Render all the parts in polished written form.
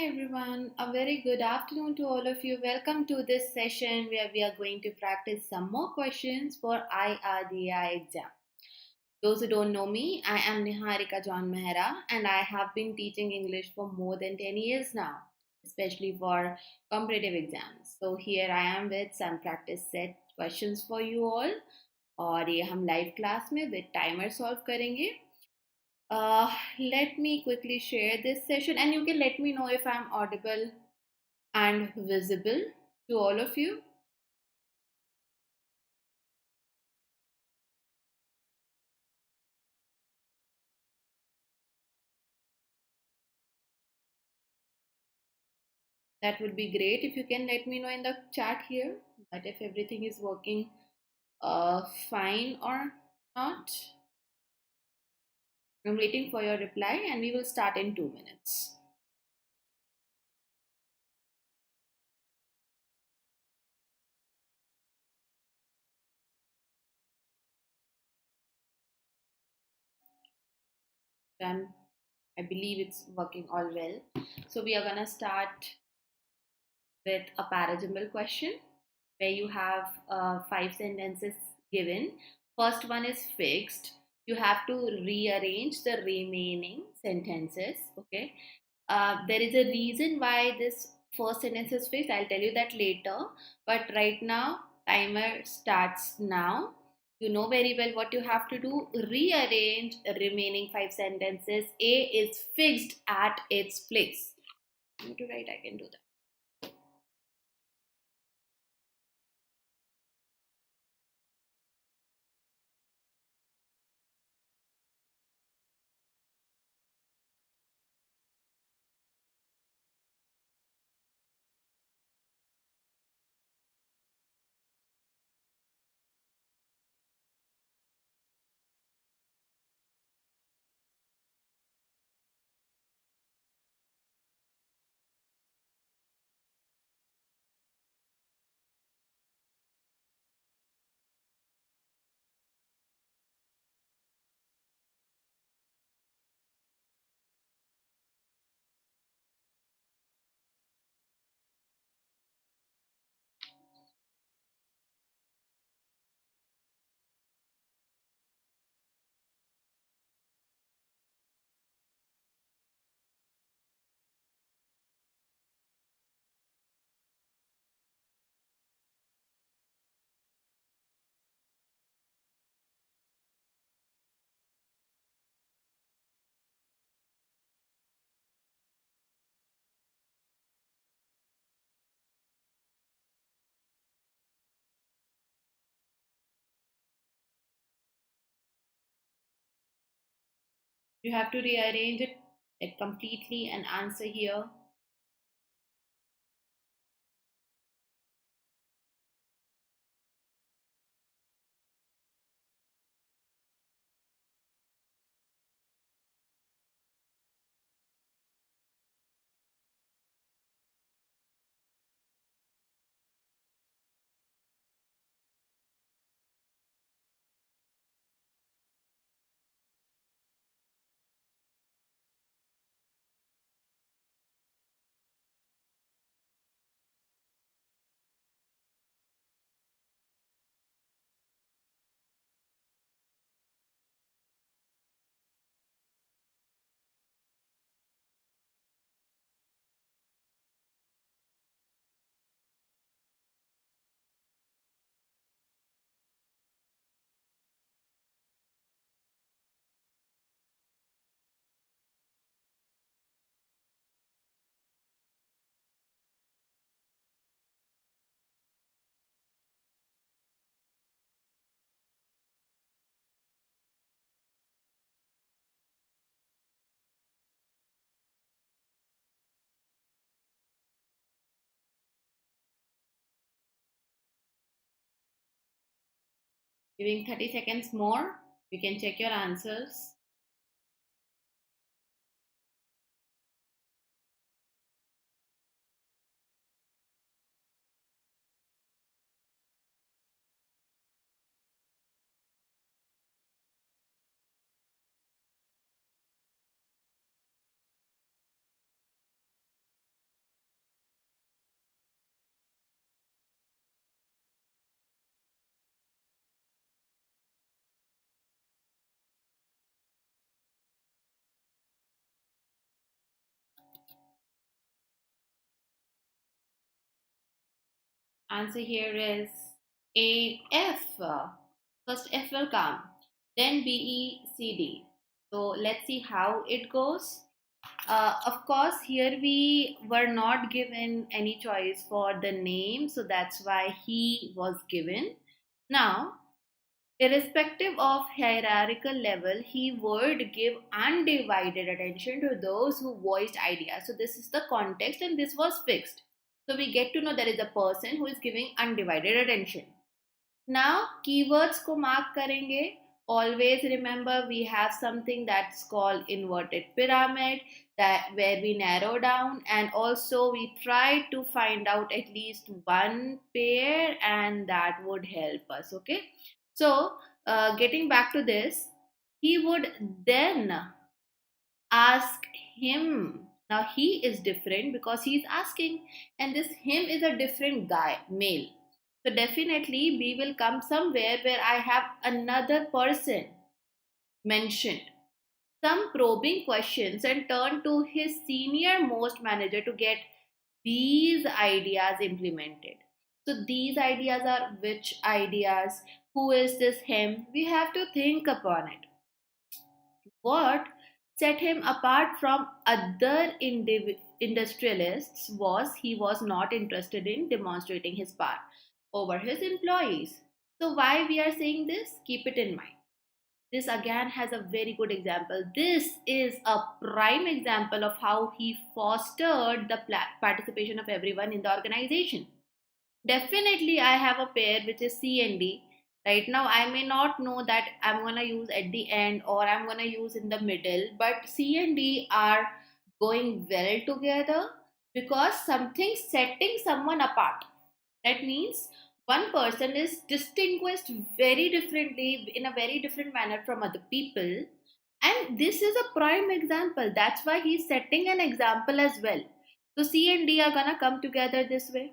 Hi everyone, a very good afternoon to all of you. Welcome to this session where we are going to practice some more questions for IRDAI exam. Those who don't know me, I am Niharika John Mehra and I have been teaching English for more than 10 years now, especially for competitive exams. So here I am with some practice set questions for you all. और ये हम live class में with timer solve करेंगे. Let me quickly share this session and you can let me know if I'm audible and visible to all of you. That would be great if you can let me know in the chat here that if everything is working fine or not. I'm waiting for your reply and we will start in 2 minutes. Done. I believe it's working all well. So we are gonna start with a parajimbal question where you have 5 sentences given. First one is fixed. You have to rearrange the remaining sentences. Okay. There is a reason why this first sentence is fixed. I'll tell you that later. But right now, timer starts now. You know very well what you have to do. Rearrange remaining 5 sentences. A is fixed at its place. I need to write, I can do that. You have to rearrange it like completely and answer here. Giving 30 seconds more. You can check your answers. Answer here is A, F. First F will come, then B, E, C, D. So let's see how it goes. Of course, here we were not given any choice for the name, so that's why he was given. Now, irrespective of hierarchical level, he would give undivided attention to those who voiced ideas. So, this is the context, and this was fixed. So, we get to know there is a person who is giving undivided attention. Now, keywords को mark करेंगे. Always remember we have something that's called inverted pyramid, that where we narrow down, and also we try to find out at least one pair, and that would help us. Okay, so getting back to this, he would then ask him. Now he is different because he is asking, and this him is a different guy, male. So definitely we will come somewhere where I have another person mentioned. Some probing questions and turn to his senior most manager to get these ideas implemented. So these ideas are which ideas? Who is this him? We have to think upon it. What set him apart from other industrialists was he was not interested in demonstrating his power over his employees. So, why we are saying this? Keep it in mind. This again has a very good example. This is a prime example of how he fostered the participation of everyone in the organization. Definitely, I have a pair which is C and D. Right now, I may not know that I'm gonna use at the end or I'm gonna use in the middle, but C and D are going well together because something setting someone apart. That means one person is distinguished very differently in a very different manner from other people, and this is a prime example. That's why he's setting an example as well. So C and D are gonna come together this way.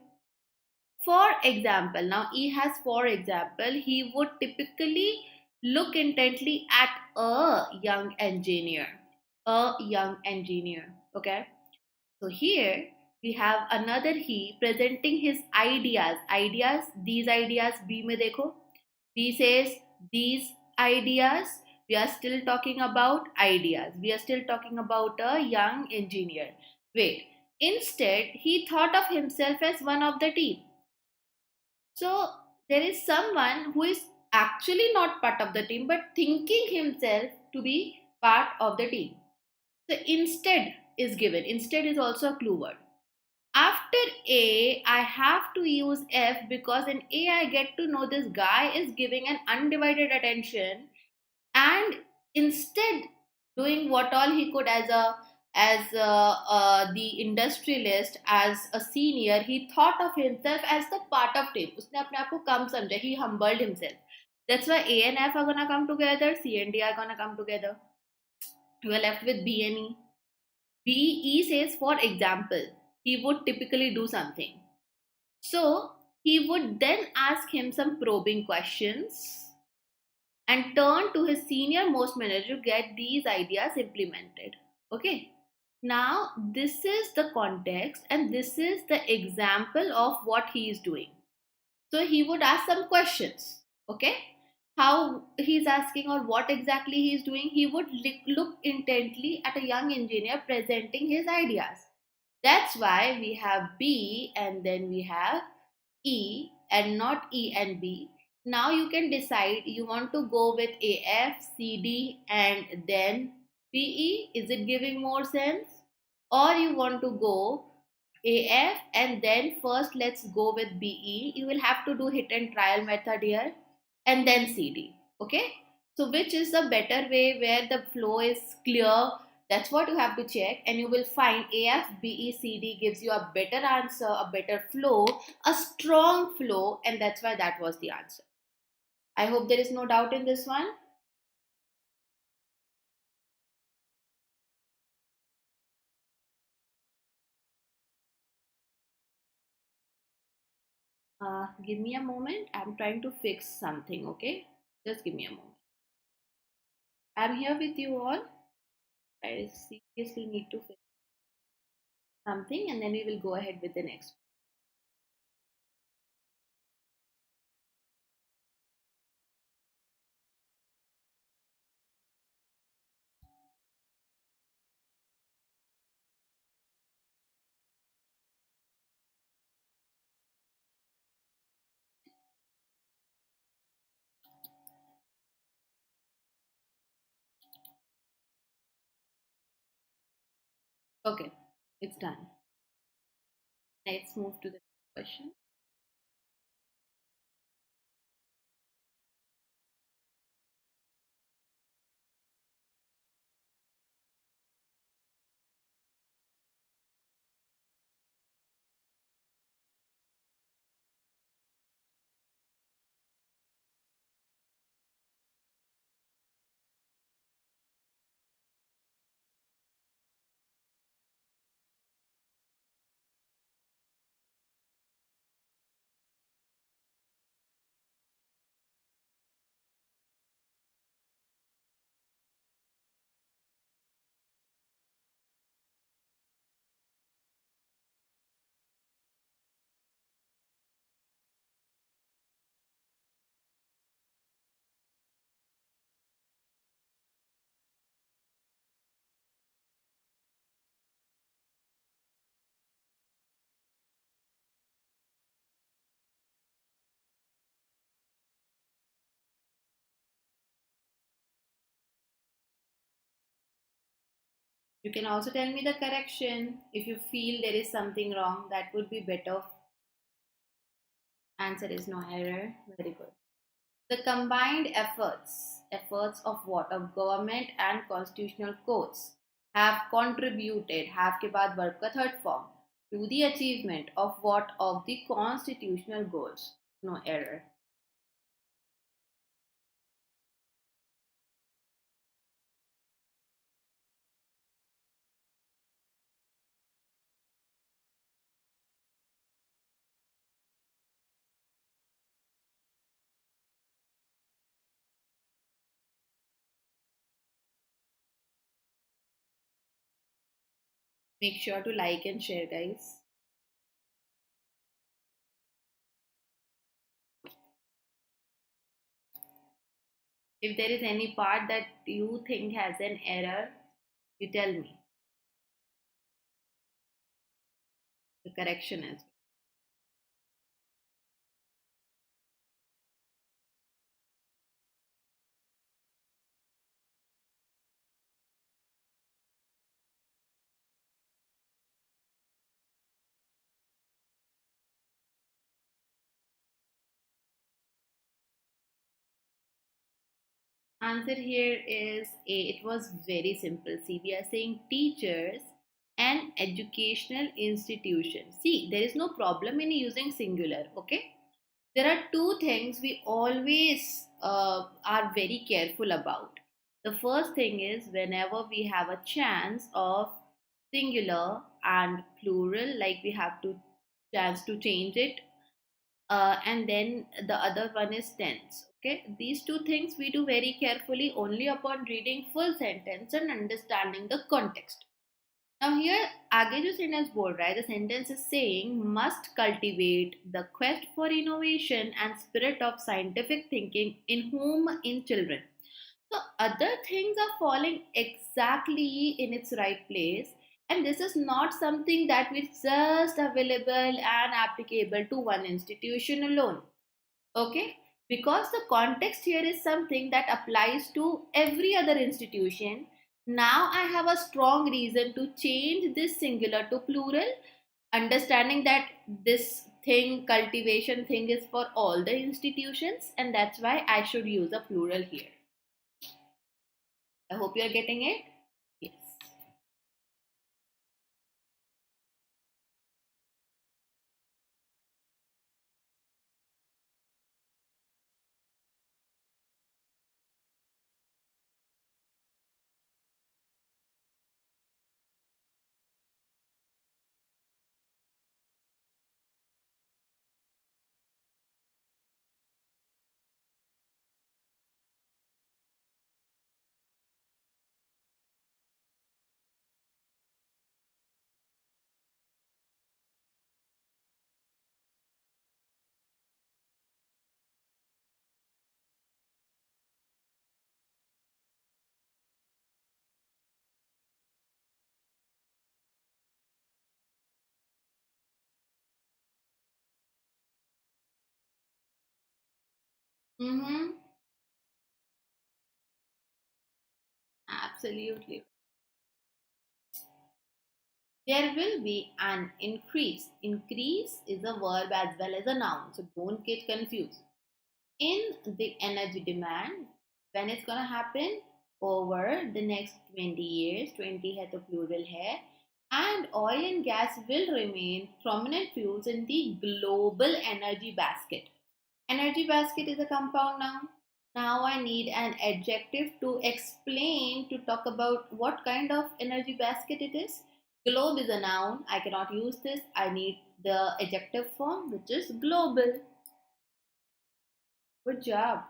For example, now E has for example, he would typically look intently at a young engineer. A young engineer. Okay. So here we have another he presenting his ideas. Ideas, these ideas, B mein dekho. B says these ideas. We are still talking about ideas. We are still talking about a young engineer. Wait. Instead, he thought of himself as one of the team. So there is someone who is actually not part of the team but thinking himself to be part of the team. So instead is given. Instead is also a clue word. After A, I have to use F because in A I get to know this guy is giving an undivided attention, and instead doing what all he could as the industrialist, as a senior, he thought of himself as the part of team. उसने अपने आप को कम समझा. He humbled himself. That's why A and F are gonna come together. C and D are gonna come together. We are left with B and E. B E says, for example, he would typically do something. So he would then ask him some probing questions and turn to his senior most manager to get these ideas implemented. Okay. Now, this is the context and this is the example of what he is doing. So, he would ask some questions. Okay. How he's asking or what exactly he is doing, he would look intently at a young engineer presenting his ideas. That's why we have B and then we have E and not E and B. Now you can decide you want to go with AF, CD and then BE. Is it giving more sense? Or you want to go AF and then first let's go with BE. You will have to do hit and trial method here and then CD. Okay? So which is the better way where the flow is clear? That's what you have to check, and you will find AFBECD gives you a better answer, a better flow, a strong flow, and that's why that was the answer. I hope there is no doubt in this one. Give me a moment. I'm trying to fix something, okay? Just give me a moment. I'm here with you all. I seriously need to fix something and then we will go ahead with the next. Okay, it's done. Let's move to the next question. You can also tell me the correction if you feel there is something wrong. That would be better. Answer is no error. Very good. The combined efforts of what? Of government and constitutional courts have contributed, have के बाद verb का third form, to the achievement of what? Of the constitutional goals. No error. Make sure to like and share, guys. If there is any part that you think has an error, you tell me. The correction is. Answer here is A. It was very simple. See, we are saying teachers and educational institutions. See, there is no problem in using singular. Okay. There are two things we always are very careful about. The first thing is whenever we have a chance of singular and plural, like we have to chance to change it, and then the other one is tense. Okay, these two things we do very carefully only upon reading full sentence and understanding the context. Now here आगे जो sentence बोल रहा है, the sentence is saying must cultivate the quest for innovation and spirit of scientific thinking in whom in children. So other things are falling exactly in its right place, and this is not something that is just available and applicable to one institution alone. Okay, because the context here is something that applies to every other institution. Now I have a strong reason to change this singular to plural, understanding that this thing, cultivation thing, is for all the institutions, and that's why I should use a plural here. I hope you are getting it. Yes. Mm-hmm. Absolutely. there will be an increase. Increase is a verb as well as a noun, so don't get confused. In the energy demand, when it's gonna happen? Over the next 20 years, 20 है तो plural है, and oil and gas will remain prominent fuels in the global energy basket. Energy basket is a compound noun. Now I need an adjective to explain, to talk about what kind of energy basket it is. Globe is a noun. I cannot use this. I need the adjective form, which is global. Good job.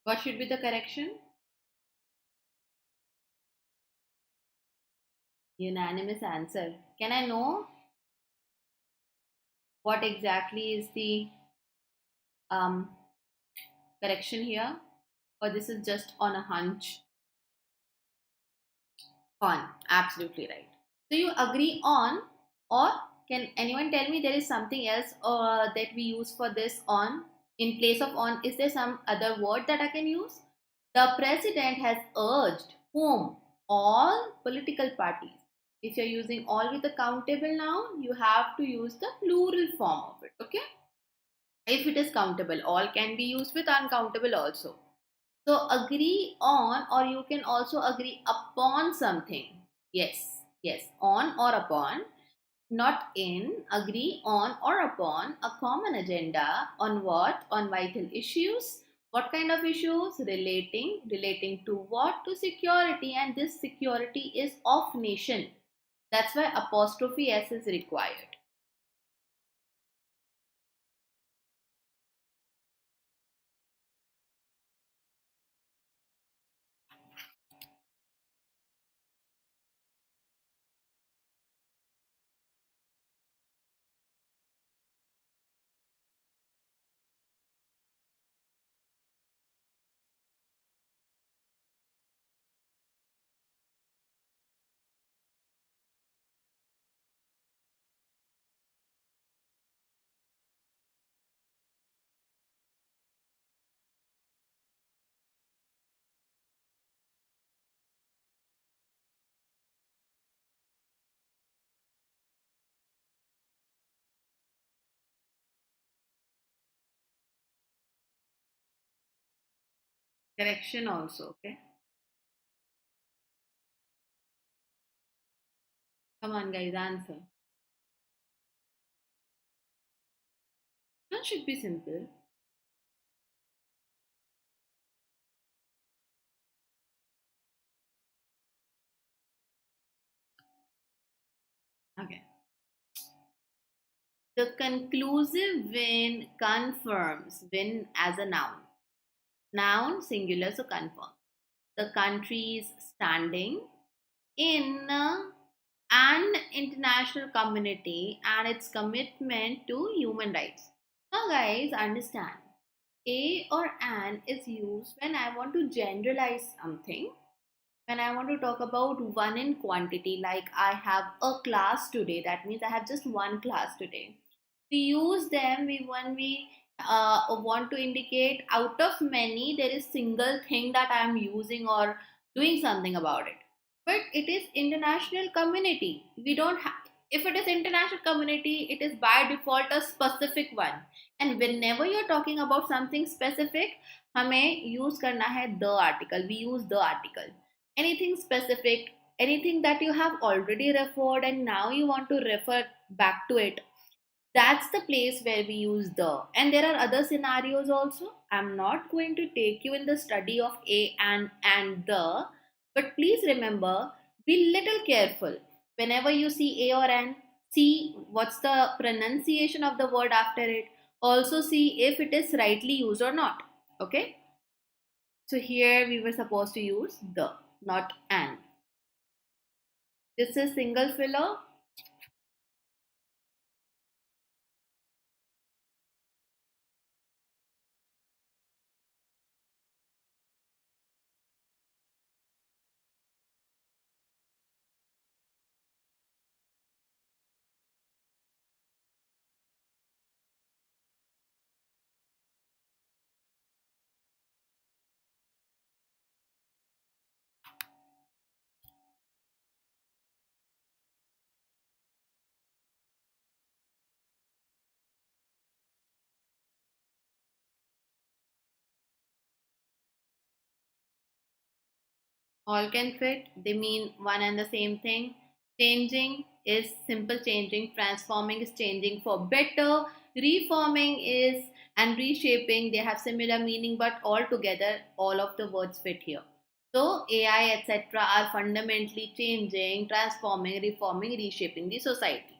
What should be the correction? Unanimous answer. Can I know what exactly is the um, correction here? Or this is just on a hunch? On. Absolutely right. So you agree on, or can anyone tell me there is something else that we use for this on? In place of on, is there some other word that I can use? The president has urged whom? All political parties. If you're using all with a countable noun, you have to use the plural form of it. Okay? If it is countable, all can be used with uncountable also. So agree on, or you can also agree upon something. Yes, yes, on or upon, not in. Agree on or upon a common agenda. On what? On vital issues. What kind of issues? Relating to what? To security, and this security is of nation. That's why apostrophe s is required. Correction also, okay? Come on, guys, answer. That should be simple. Okay. The conclusive when confirms, when as a noun. Noun singular, so confirm. The country's standing in an international community and its commitment to human rights. Now, guys, understand. A or an is used when I want to generalize something, when I want to talk about one in quantity, like I have a class today, that means I have just one class today. We use them when we want to indicate out of many, there is single thing that I am using or doing something about it. But it is international community. We don't have, if it is international community, it is by default a specific one. And whenever you're talking about something specific, हमें use करना है the article. We use the article. Anything specific, anything that you have already referred and now you want to refer back to it, that's the place where we use the. And there are other scenarios also. I'm not going to take you in the study of a and the, but please remember, be little careful whenever you see a or an. See what's the pronunciation of the word after it. Also see if it is rightly used or not. Okay. So here we were supposed to use the, not an. This is single filler. All can fit, they mean one and the same thing. Changing is simple changing, transforming is changing for better, reforming is and reshaping, they have similar meaning, but all together all of the words fit here. So AI etc. are fundamentally changing, transforming, reforming, reshaping the society.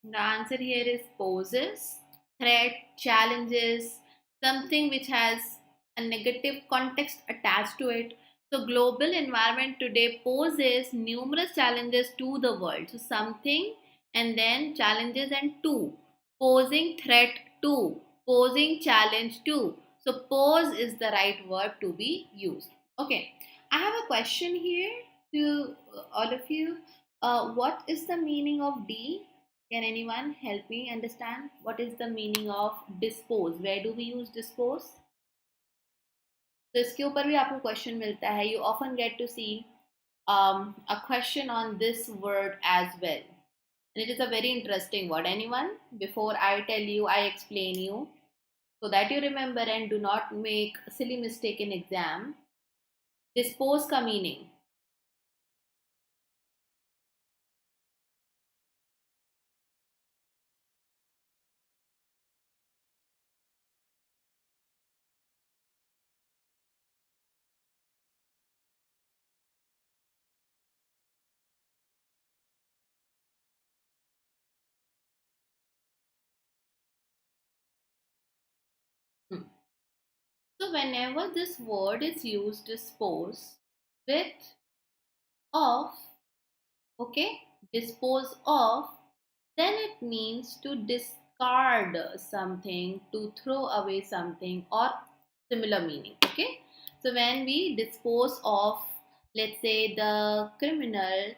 The answer here is poses, threat, challenges, something which has a negative context attached to it. So, global environment today poses numerous challenges to the world. So, something and then challenges and two, posing threat to, posing challenge to. So, pose is the right verb to be used. Okay, I have a question here to all of you. What is the meaning of D? Can anyone help me understand what is the meaning of dispose? Where do we use dispose? तो इसके ऊपर भी आपको question मिलता है. You often get to see a question on this word as well. And it is a very interesting word. Anyone? Before I tell you, I explain you so that you remember and do not make a silly mistake in exam. Dispose का meaning. Hmm. So whenever this word is used, dispose with of, okay, dispose of, then it means to discard something, to throw away something, or similar meaning. Okay, so when we dispose of, let's say the criminal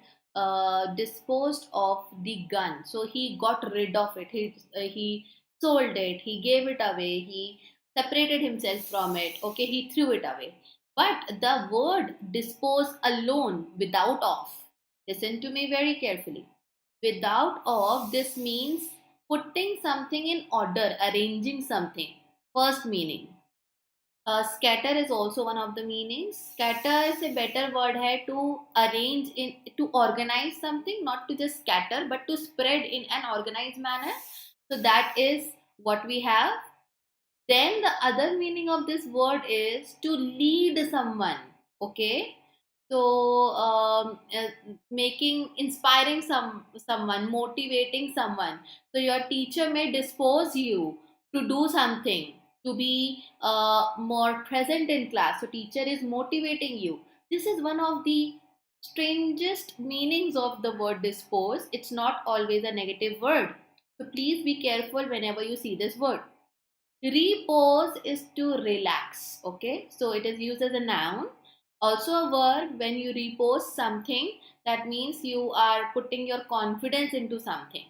disposed of the gun, so he got rid of it, he sold it, he gave it away, he separated himself from it, okay, he threw it away. But the word dispose alone without of, listen to me very carefully, without of, this means putting something in order, arranging something. First meaning. Scatter is also one of the meanings. Scatter is a better word here to arrange in, to organize something, not to just scatter, but to spread in an organized manner. So that is what we have. Then the other meaning of this word is to lead someone. Okay, so making, inspiring someone, motivating someone. So your teacher may dispose you to do something, to be more present in class. So teacher is motivating you. This is one of the strangest meanings of the word dispose. It's not always a negative word, so please be careful whenever you see this word. Repose is to relax. Okay, so it is used as a noun. Also a verb, when you repose something, That means you are putting your confidence into something.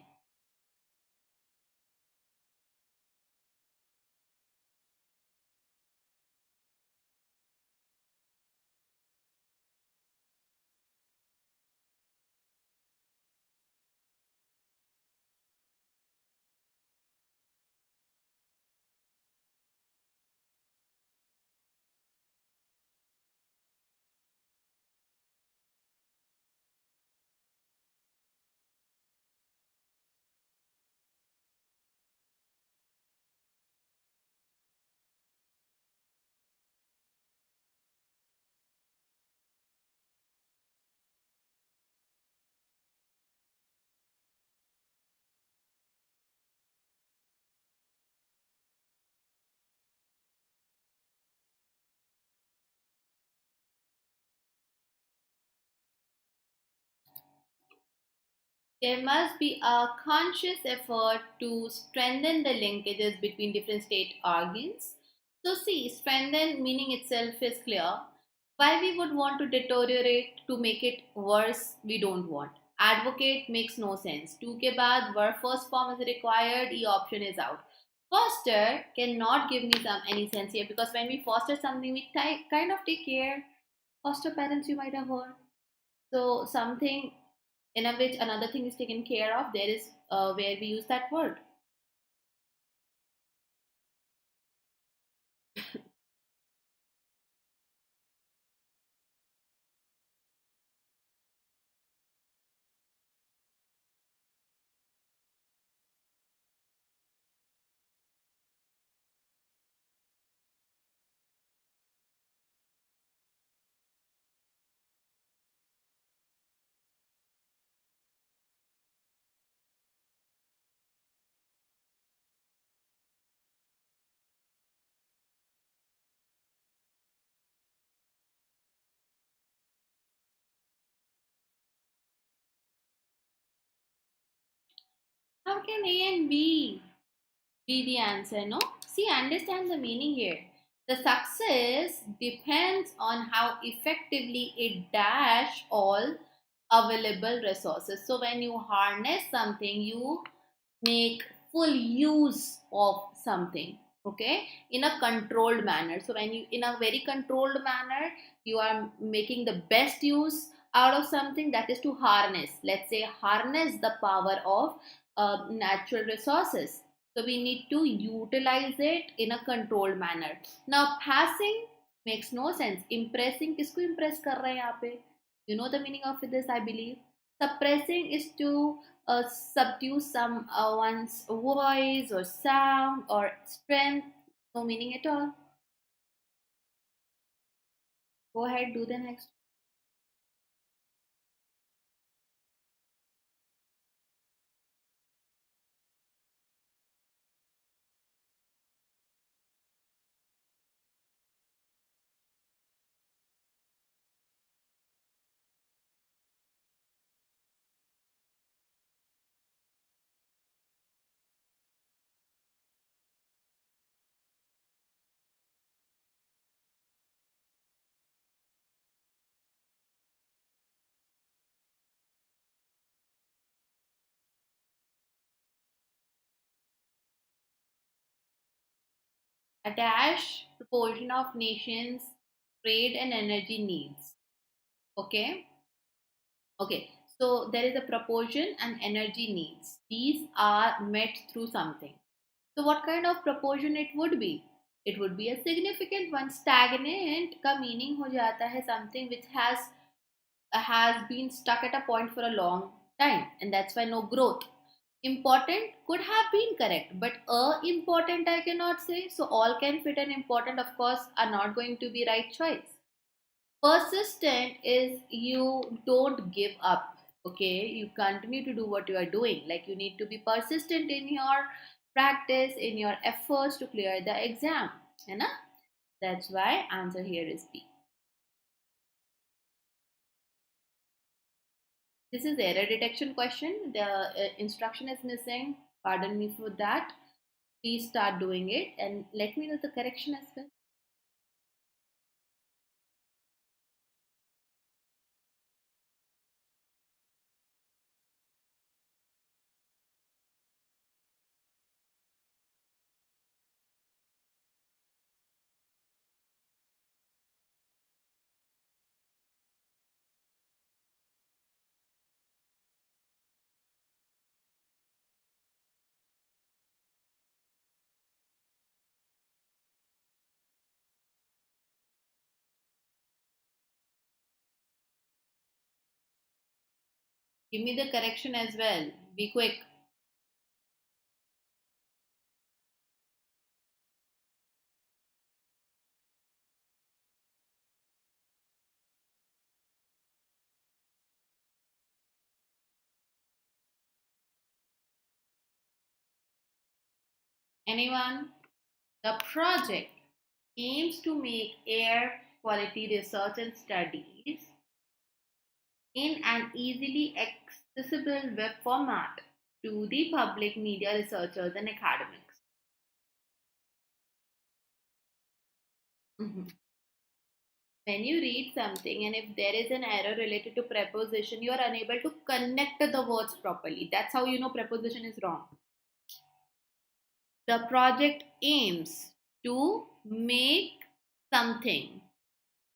There must be a conscious effort to strengthen the linkages between different state organs. So, see, strengthen meaning itself is clear. Why we would want to deteriorate to make it worse, we don't want. Advocate makes no sense. 2 के बाद verb first form is required, E option is out. Foster cannot give me any sense here, because when we foster something, we kind of take care. Foster parents, you might have heard. So something in a which another thing is taken care of, there is where we use that word. How can A and B be the answer? No, see, understand the meaning here. The success depends on how effectively it dash all available resources. So when you harness something, you make full use of something, okay, in a controlled manner. So when you, in a very controlled manner, you are making the best use out of something, that is to harness, let's say harness the power of natural resources. So we need to utilize it in a controlled manner. Now passing makes no sense. Impressing, किसको impress कर रहे हैं यहाँ पे? You know the meaning of this, I believe. Suppressing is to subdue some one's voice or sound or strength. No meaning at all. Go ahead, do the next. A dash proportion of nations trade and energy needs. Okay. Okay, so there is a proportion and energy needs. These are met through something. So what kind of proportion it would be? It would be a significant one. Stagnant का meaning हो जाता है something which has been stuck at a point for a long time, and that's why no growth. Important could have been correct, but important I cannot say. So all can fit, and important of course are not going to be right choice. Persistent is you don't give up, okay, you continue to do what you are doing, like you need to be persistent in your practice, in your efforts to clear the exam, you know. That's why answer here is B. This is error detection question. The instruction is missing, pardon me for that. Please start doing it and let me know the correction as well. Give me the correction as well. Be quick. Anyone? The project aims to make air quality research and studies in an easily accessible web format to the public, media, researchers, and academics. Mhm. When you read something and if there is an error related to preposition, you are unable to connect the words properly. That's how you know preposition is wrong. The project aims to something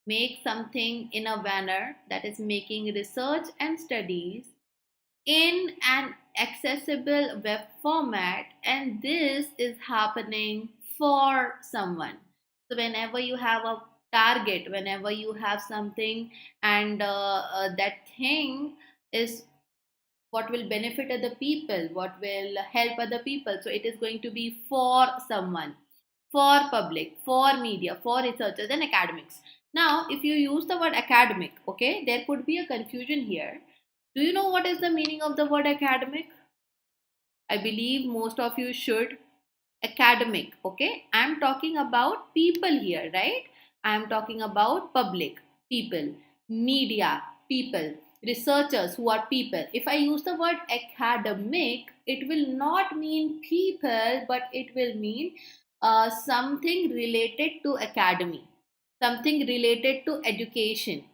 make something in a manner that is making research and studies in an accessible web format, and this is happening for someone. So whenever you have a target, whenever you have something, and that thing is what will benefit other people, what will help other people, so it is going to be for someone, for public, for media, for researchers and academics. Now if you use the word academic, okay, there could be a confusion here. Do you know what is the meaning of the word academic? I believe most of you should. Academic, okay? I'm talking about people here, right? I'm talking about public, people, media, people, researchers who are people. If I use the word academic, it will not mean people, but it will mean something related to academy, something related to education.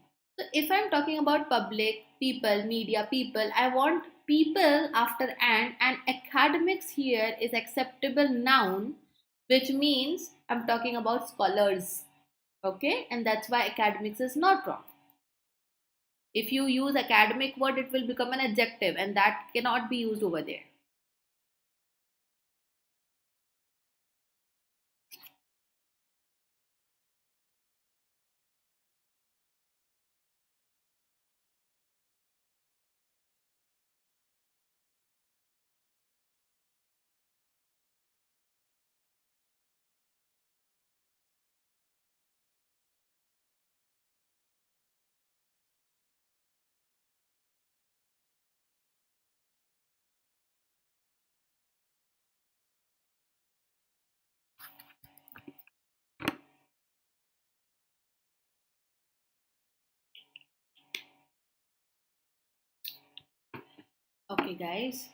So if I'm talking about public, people, media, people, I want people after and academics here is acceptable noun, which means I'm talking about scholars. Okay, and that's why academics is not wrong. If you use academic word, it will become an adjective, and that cannot be used over there. Okay, guys.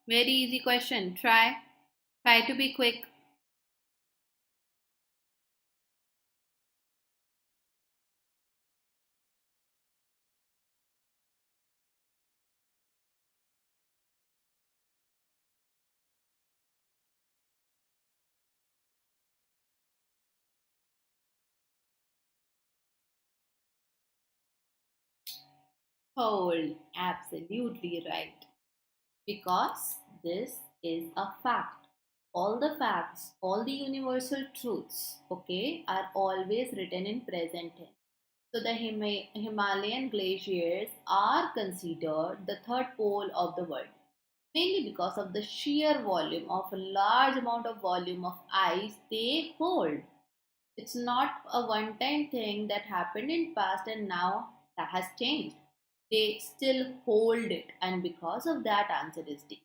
Very easy question. Try to be quick. Hold. Absolutely right. Because this is a fact. All the facts, all the universal truths, okay, are always written in present tense. So the Himalayan glaciers are considered the third pole of the world, mainly because of the sheer volume of a large amount of volume of ice they hold. It's not a one-time thing that happened in past and now that has changed. They still hold it, and because of that, answer is D.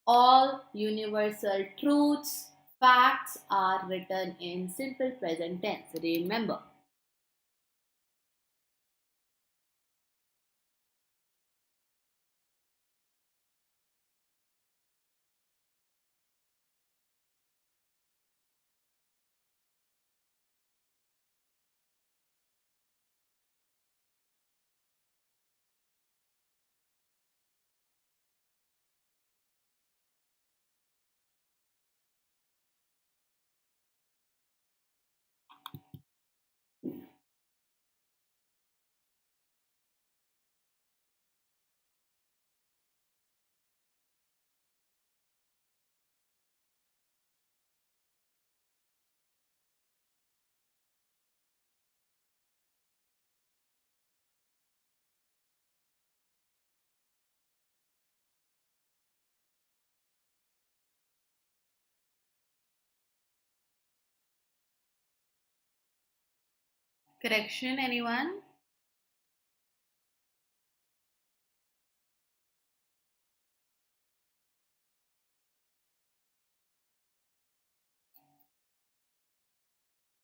All universal truths, facts are written in simple present tense. Remember. Correction, anyone?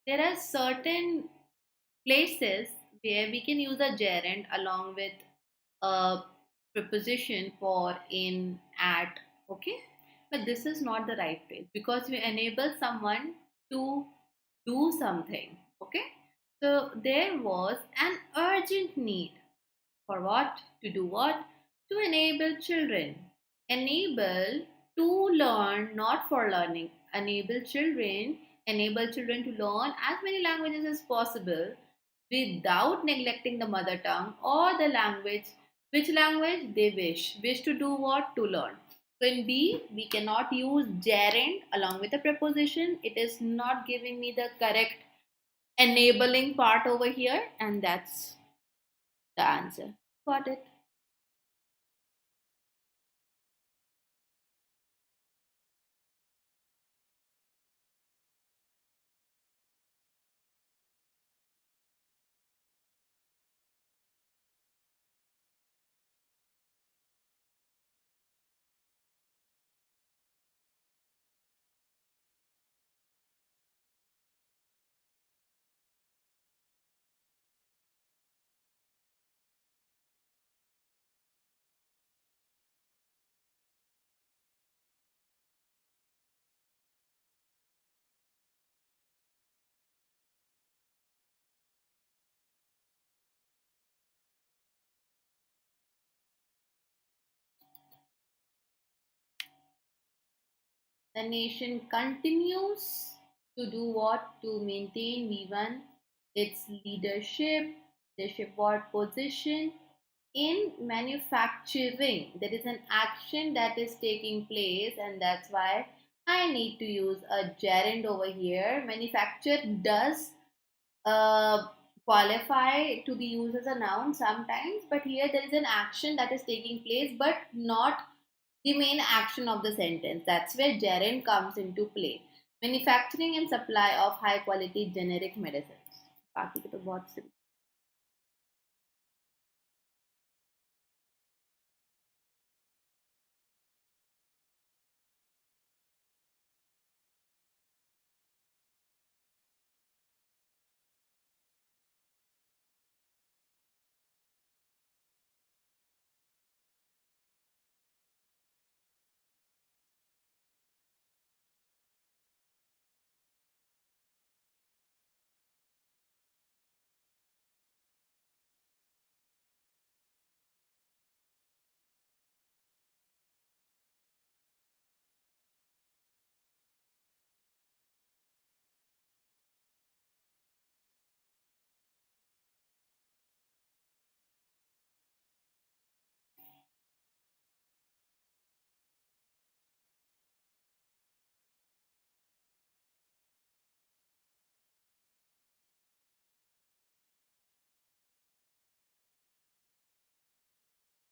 There are certain places where we can use a gerund along with a preposition for, in, at, okay? But this is not the right place because we enable someone to do something, okay? So there was an urgent need for what? To do what? To enable children. Enable to learn, not for learning. Enable children to learn as many languages as possible without neglecting the mother tongue or the language. Which language they wish. Wish to do what? To learn. So in B, we cannot use gerund along with a preposition. It is not giving me the correct enabling part over here, and that's the answer. Got it. The nation continues to do what? To maintain V1 its leadership what position in manufacturing. There is an action that is taking place, and that's why I need to use a gerund over here. Manufacture does uh, qualify to be used as a noun sometimes, but here there is an action that is taking place, but not the main action of the sentence. That's where gerund comes into play. Manufacturing and supply of high quality generic medicines. बाकी के तो बहुत simple.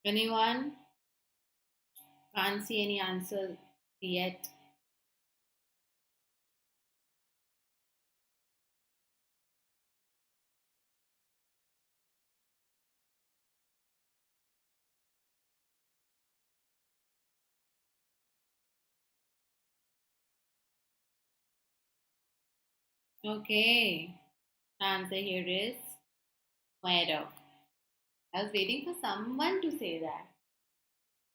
Anyone? Can't see any answer yet. Okay. The answer here is Moero. I was waiting for someone to say that.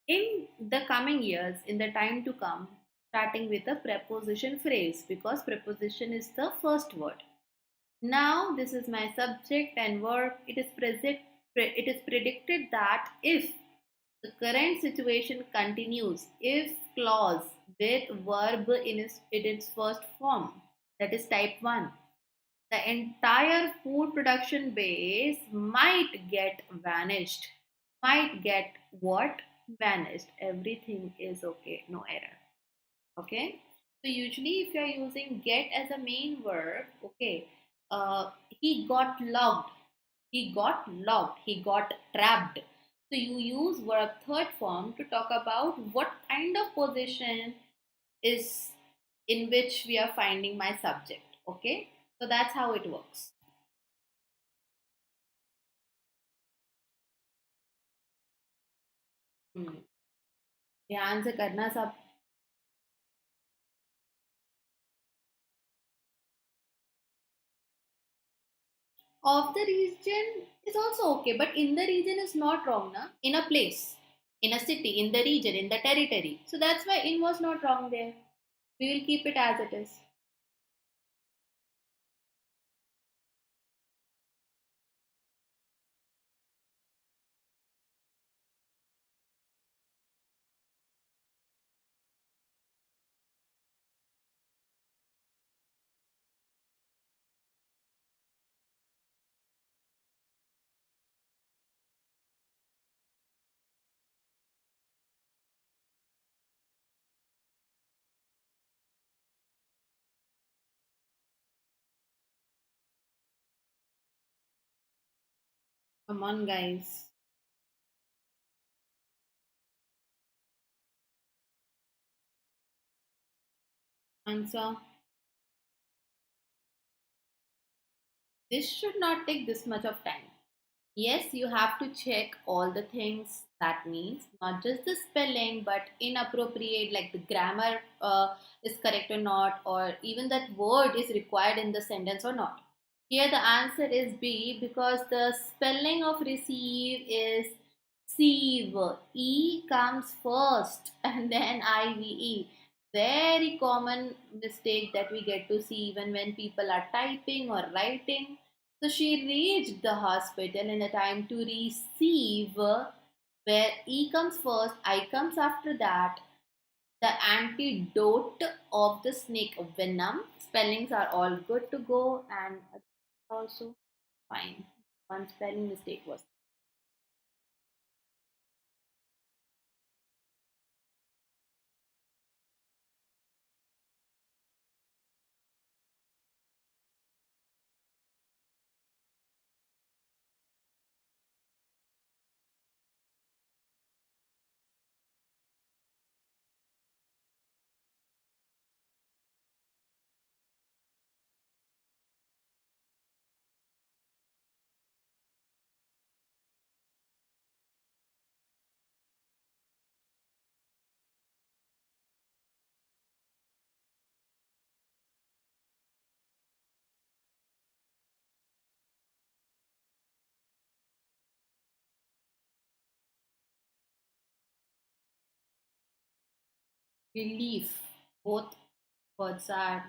In the coming years, in the time to come, starting with a preposition phrase because preposition is the first word. Now, this is my subject and verb. It is predicted that if the current situation continues, if clause with verb in its first form, that is type 1, the entire food production base might get vanished. Might get what? Vanished. Everything is okay, no error. Okay. So usually if you are using get as a main verb, okay, he got logged, he got trapped. So you use verb third form to talk about what kind of position is in which we are finding my subject. Okay. So that's how it works. ध्यान से करना सब. Of the region is also okay, but in the region is not wrong, na? In a place, in a city, in the region, in the territory. So that's why in was not wrong there. We will keep it as it is. Come on, guys. Answer. This should not take this much of time. Yes, you have to check all the things. That means not just the spelling, but inappropriate, like the grammar is correct or not, or even that word is required in the sentence or not. Here the answer is B because the spelling of receive is sieve. E comes first and then IVE. Very common mistake that we get to see even when people are typing or writing. So she reached the hospital in a time to receive, where E comes first, I comes after that. The antidote of the snake venom. Spellings are all good to go and also fine. One spelling mistake was. Relief. Both words are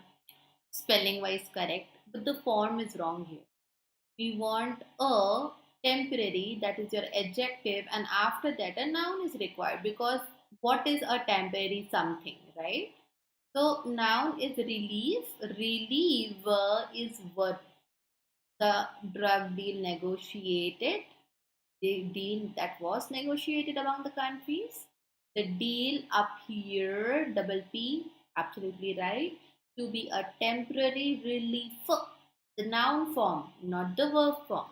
spelling wise correct, but the form is wrong here. We want a temporary, that is your adjective, and after that a noun is required because what is a temporary something, right? So noun is relief. Relief is what the drug deal negotiated, the deal that was negotiated among the countries. The deal up here, double P, absolutely right, to be a temporary relief. The noun form, not the verb form.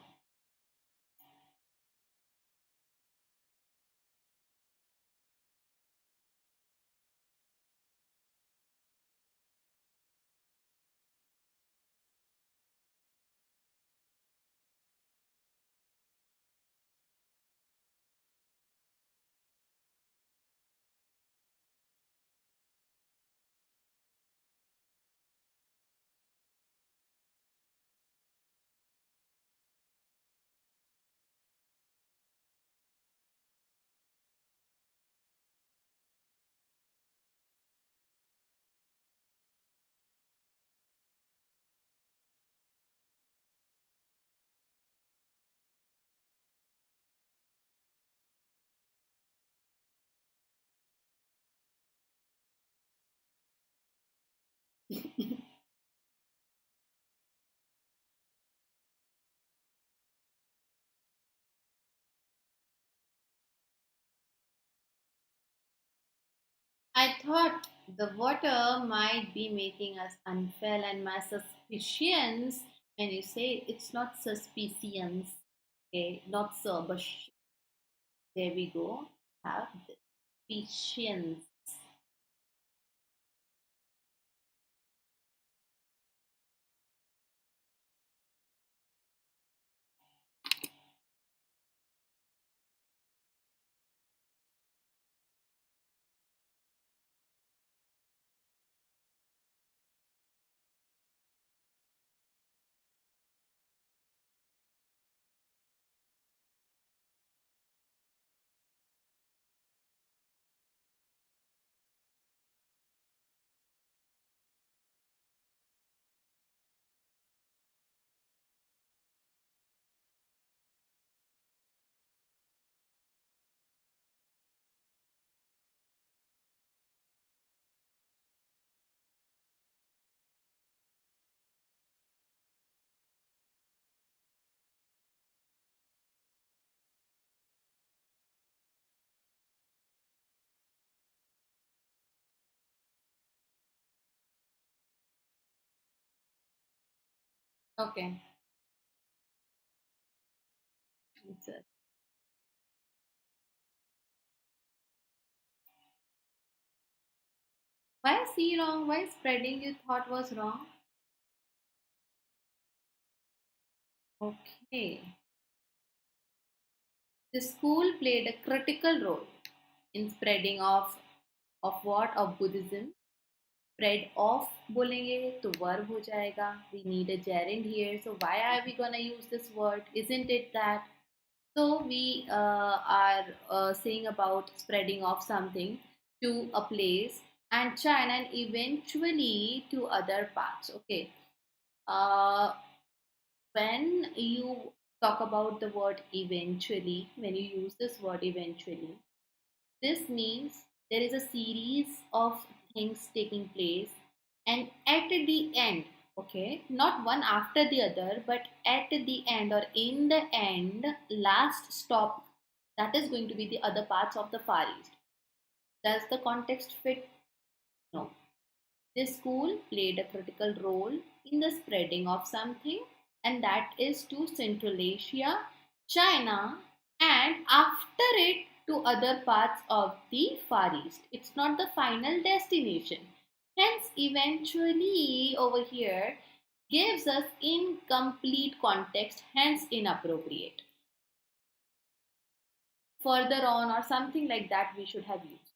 I thought the water might be making us unwell, and my suspicions, when you say it's not suspicions, okay, not but there we go, have the suspicions. Okay. It's a- Why is C wrong? Why spreading you thought was wrong? Okay. The school played a critical role in spreading of what? Of Buddhism. Spread of बोलेंगे तो verb हो जाएगा. We need a gerund here. So why are we gonna use this word? Isn't it that? So we are saying about spreading of something to a place and China and eventually to other parts. Okay. Uh, when you talk about the word eventually, when you use this word eventually, this means there is a series of things taking place, and at the end, okay, not one after the other, but at the end or in the end, last stop, that is going to be the other parts of the Far East. Does the context fit? No. This school played a critical role in the spreading of something, and that is to Central Asia, China, and after it to other parts of the Far East. It's not the final destination. Hence, eventually, over here gives us incomplete context, hence inappropriate. Further on, or something like that, we should have used.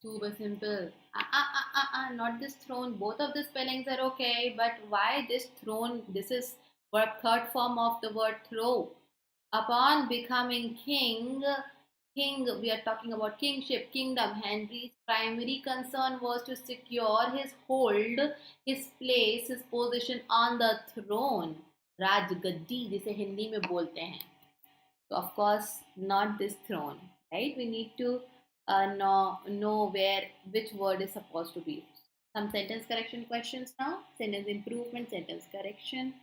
Super simple. Not this throne. Both of the spellings are okay, but why this throne? This is word third form of the word throw. Upon becoming king, we are talking about kingship, kingdom. Henry's primary concern was to secure his hold, his place, his position on the throne. राजगद्दी जिसे हिंदी में बोलते हैं. So of course, not this throne, right? We need to know where which word is supposed to be used. Some sentence correction questions now. Sentence improvement, sentence correction.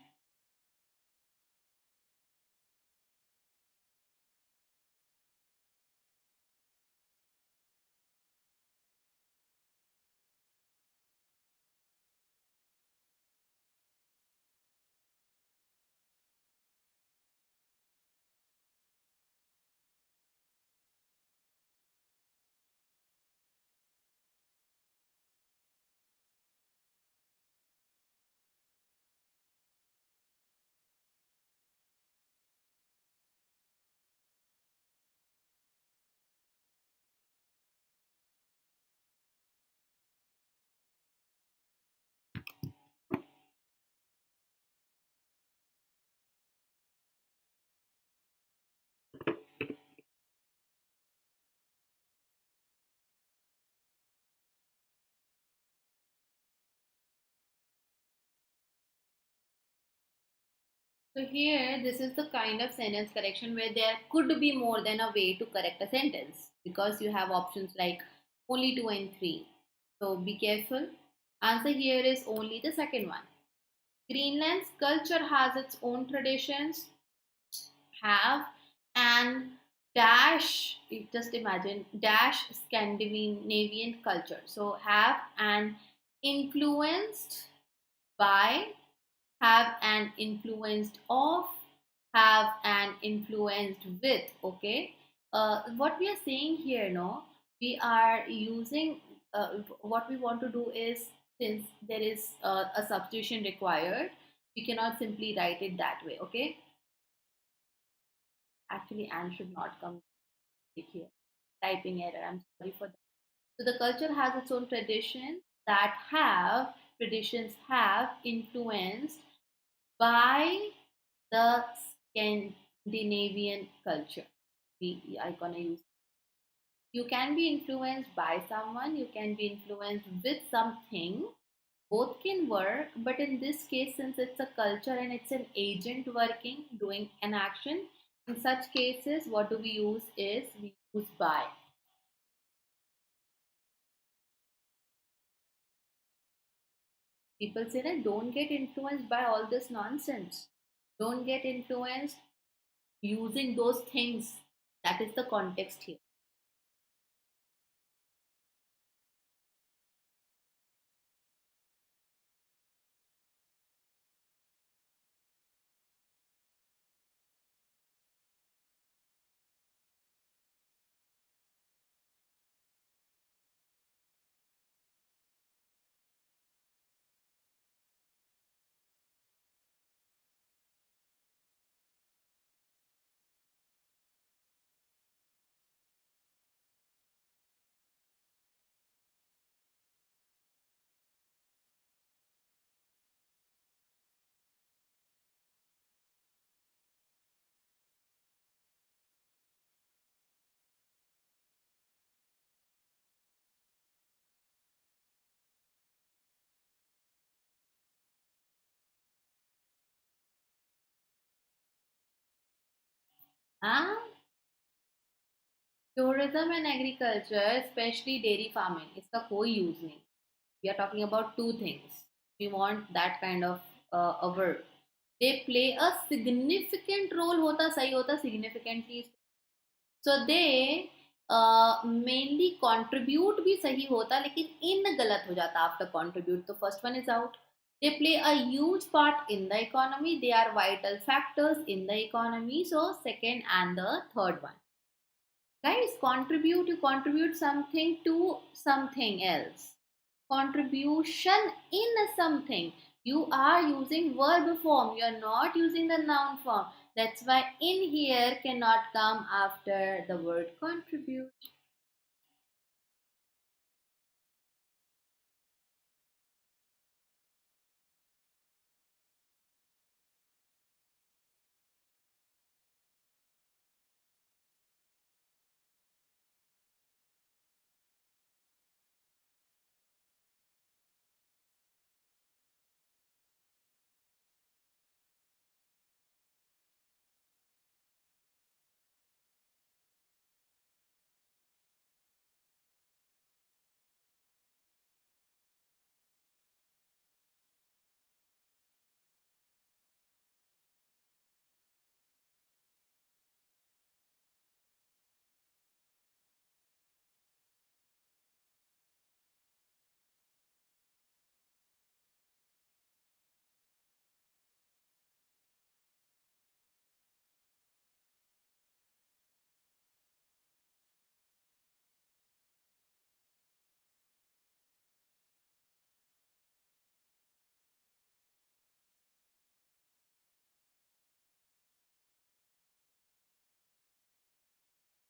So here, this is the kind of sentence correction where there could be more than a way to correct a sentence because you have options like only 2 and 3. So be careful. Answer here is only the second one. Greenland's culture has its own traditions, have and dash, just imagine, dash Scandinavian culture. So have and influenced by have an influenced of, have an influenced with. Okay, what we are saying here, no, we are using, what we want to do is, since there is a substitution required, we cannot simply write it that way. Okay, actually and should not come here, typing error, I'm sorry for that. So the culture has its own traditions have influenced by the Scandinavian culture. We are gonna use. You can be influenced by someone, you can be influenced with something. Both can work, but in this case, since it's a culture and it's an agent working, doing an action, in such cases, what do we use is we use by. People say that don't get influenced by all this nonsense. Don't get influenced using those things. That is the context here. Ah, tourism and agriculture, especially dairy farming, इसका कोई use नहीं. We are talking about two things. We want that kind of a word. They play a significant role. होता सही होता significantly. So they mainly contribute भी सही होता, लेकिन in गलत हो जाता after contribute. तो first one is out. They play a huge part in the economy. They are vital factors in the economy. So second and the third one. Guys, contribute, you contribute something to something else. Contribution in something. You are using verb form, you are not using the noun form. That's why in here cannot come after the word contribute.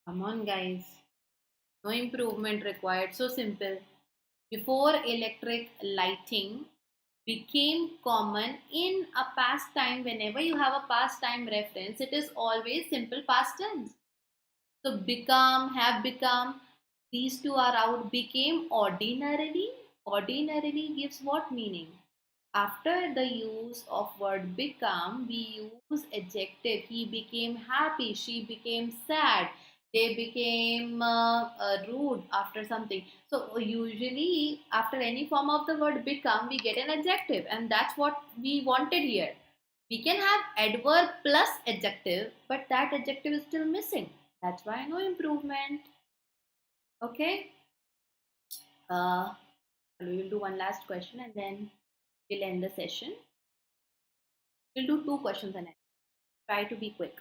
Come on, guys. No improvement required. So simple. Before electric lighting became common in a past time, whenever you have a past time reference, it is always simple past tense. So become, have become, these two are out. Became ordinarily. Ordinarily gives what meaning? After the use of word become, we use adjective. He became happy, she became sad, they became rude after something. So usually after any form of the word become, we get an adjective, and that's what we wanted here. We can have adverb plus adjective, but that adjective is still missing. That's why no improvement. Okay. We will do one last question and then we'll end the session. We'll do 2 questions and try to be quick.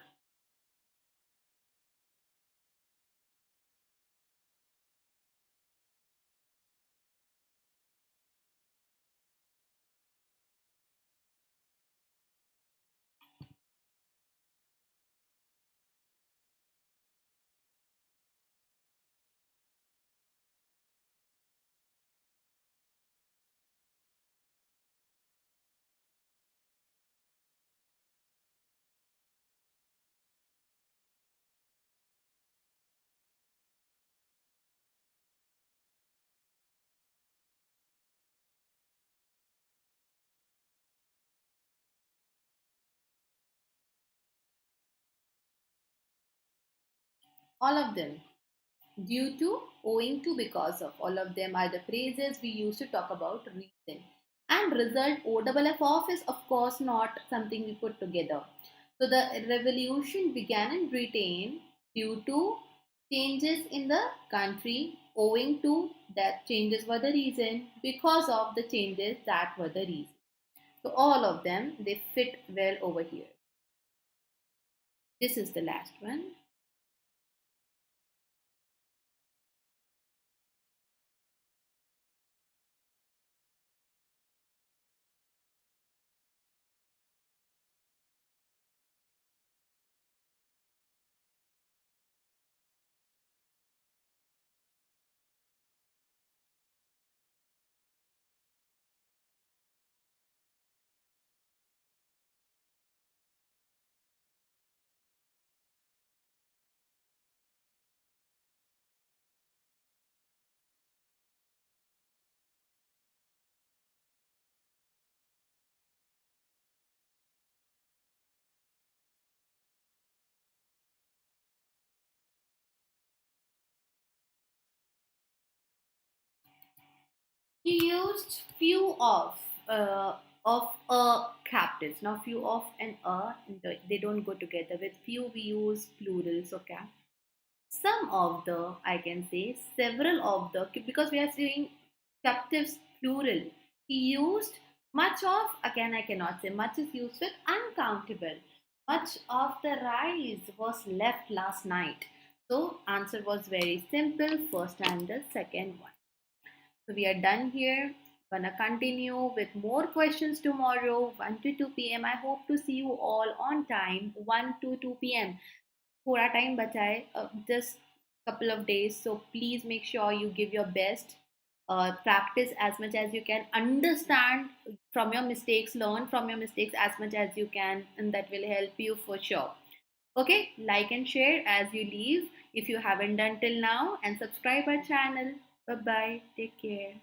All of them. Due to, owing to, because of. All of them are the phrases we use to talk about reason. And result, OFF of, is of course not something we put together. So the revolution began in Britain due to changes in the country, owing to that changes were the reason, because of the changes that were the reason. So all of them, they fit well over here. This is the last one. He used few of captives. Now few of and they don't go together. With few we use plurals. Okay. Some of the, I can say, several of the, because we are saying captives plural. He used much of, again I cannot say, much is used with uncountable. Much of the rice was left last night. So answer was very simple, first and the second one. So we are done here. Gonna continue with more questions tomorrow, 1 to 2 p.m. I hope to see you all on time, 1 to 2 p.m. थोड़ा time बचा है, just couple of days. So please make sure you give your best. Practice as much as you can. Understand from your mistakes. Learn from your mistakes as much as you can, and that will help you for sure. Okay, like and share as you leave if you haven't done till now, and subscribe our channel. Bye bye. Take care.